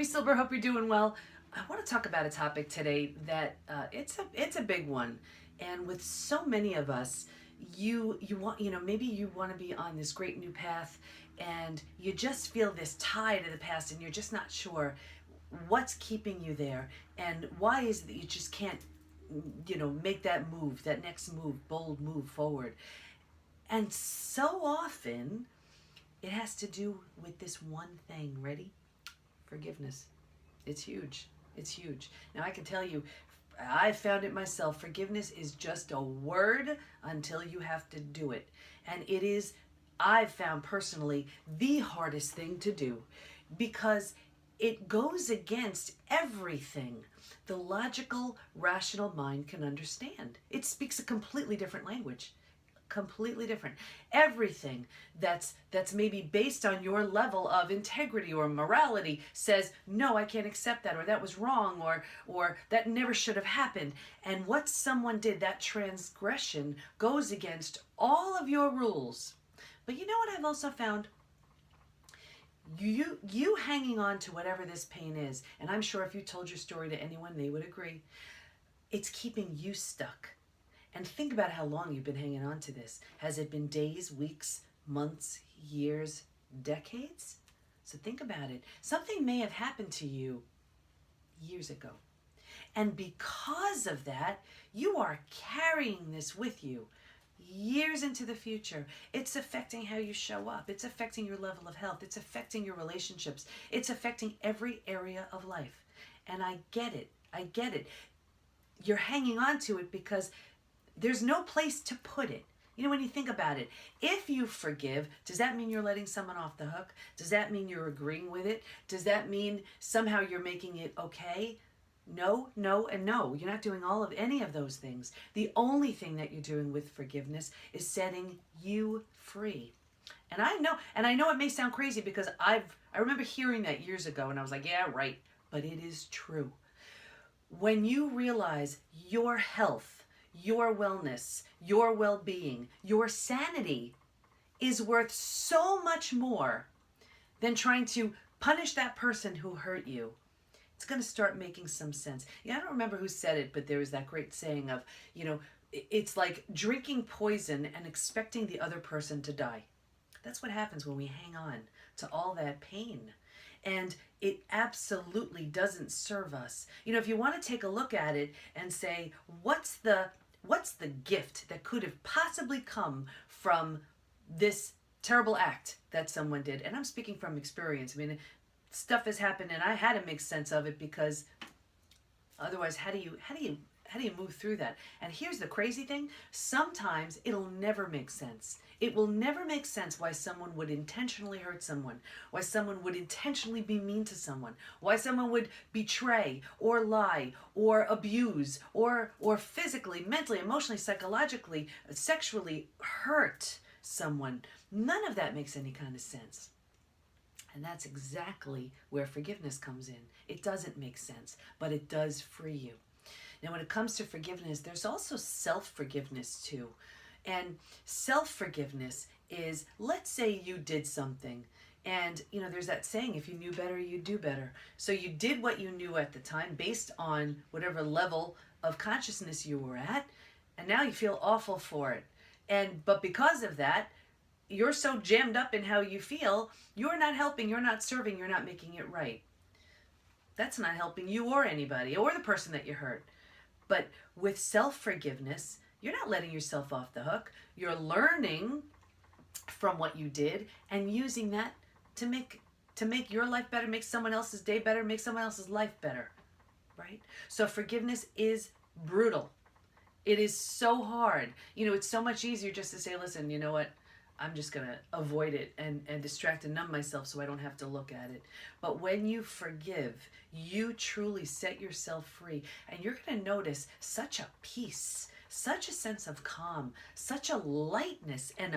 Hey Silber, hope you're doing well. I want to talk about a topic today that it's a big one, and with so many of us, you want maybe you want to be on this great new path, and you just feel this tie to the past, and you're just not sure what's keeping you there, and why is it that you just can't make that move, that next move, bold move forward, and so often it has to do with this one thing. Ready? Forgiveness. It's huge. It's huge. Now, I can tell you, I found it myself. Forgiveness is just a word until you have to do it. And it is, I've found personally, the hardest thing to do because it goes against everything the logical, rational mind can understand. It speaks a completely different language, completely different. Everything that's maybe based on your level of integrity or morality says no, I can't accept that, or that was wrong, or that never should have happened. And what someone did, that transgression goes against all of your rules. But you know what I've also found? You hanging on to whatever this pain is, and I'm sure if you told your story to anyone, they would agree, it's keeping you stuck. And think about how long you've been hanging on to this. Has it been days, weeks, months, years, decades? So think about it. Something may have happened to you years ago. And because of that, you are carrying this with you years into the future. It's affecting how you show up. It's affecting your level of health. It's affecting your relationships. It's affecting every area of life. And I get it. I get it. You're hanging on to it because there's no place to put it. You know, when you think about it, if you forgive, does that mean you're letting someone off the hook? Does that mean you're agreeing with it? Does that mean somehow you're making it okay? No, no, and no. You're not doing all of any of those things. The only thing that you're doing with forgiveness is setting you free. And I know it may sound crazy because I remember hearing that years ago and I was like, yeah, right, but it is true. When you realize your health, your wellness, your well being, your sanity is worth so much more than trying to punish that person who hurt you, it's going to start making some sense. Yeah, I don't remember who said it, but there was that great saying of, it's like drinking poison and expecting the other person to die. That's what happens when we hang on to all that pain. And it absolutely doesn't serve us. If you want to take a look at it and say, what's the gift that could have possibly come from this terrible act that someone did? And I'm speaking from experience. I mean, stuff has happened and I had to make sense of it because otherwise how do you move through that? And here's the crazy thing. Sometimes it'll never make sense. It will never make sense why someone would intentionally hurt someone, why someone would intentionally be mean to someone, why someone would betray or lie or abuse or physically, mentally, emotionally, psychologically, sexually hurt someone. None of that makes any kind of sense. And that's exactly where forgiveness comes in. It doesn't make sense, but it does free you. Now, when it comes to forgiveness, there's also self-forgiveness too. And self-forgiveness is, let's say you did something, and there's that saying, if you knew better, you'd do better. So you did what you knew at the time based on whatever level of consciousness you were at, and now you feel awful for it. But because of that, you're so jammed up in how you feel, you're not helping, you're not serving, you're not making it right. That's not helping you or anybody or the person that you hurt. But with self-forgiveness, you're not letting yourself off the hook. You're learning from what you did and using that to make your life better, make someone else's day better, make someone else's life better, right? So forgiveness is brutal. It is so hard. It's so much easier just to say, listen, you know what? I'm just going to avoid it and distract and numb myself so I don't have to look at it. But when you forgive, you truly set yourself free. And you're going to notice such a peace, such a sense of calm, such a lightness and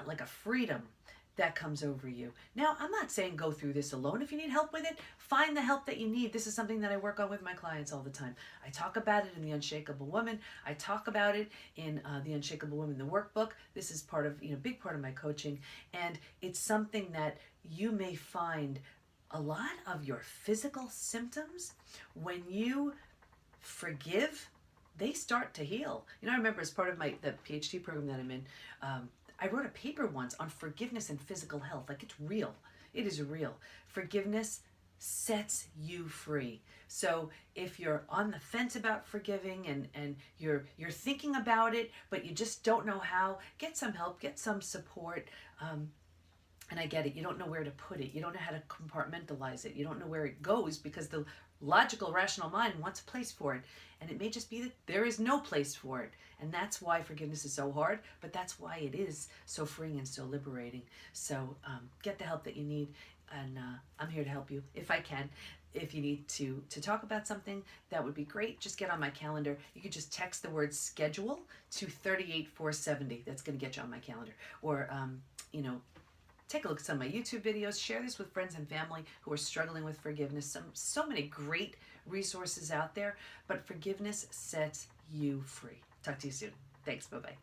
like a freedom that comes over you. Now, I'm not saying go through this alone. If you need help with it, find the help that you need. This is something that I work on with my clients all the time. I talk about it in The Unshakable Woman. I talk about it in The Unshakable Woman, the workbook. This is part of, big part of my coaching. And it's something that you may find a lot of your physical symptoms, when you forgive, they start to heal. You know, I remember as part of the PhD program that I'm in, I wrote a paper once on forgiveness and physical health. Like, it's real. It is real. Forgiveness sets you free. So if you're on the fence about forgiving, and you're thinking about it, but you just don't know how, get some help, get some support. And I get it. You don't know where to put it. You don't know how to compartmentalize it. You don't know where it goes because the logical, rational mind wants a place for it. And it may just be that there is no place for it. And that's why forgiveness is so hard, but that's why it is so freeing and so liberating. So get the help that you need. And I'm here to help you if I can. If you need to talk about something, that would be great. Just get on my calendar. You could just text the word schedule to 38470. That's going to get you on my calendar. Or, take a look at some of my YouTube videos. Share this with friends and family who are struggling with forgiveness. So many great resources out there, but forgiveness sets you free. Talk to you soon. Thanks. Bye-bye.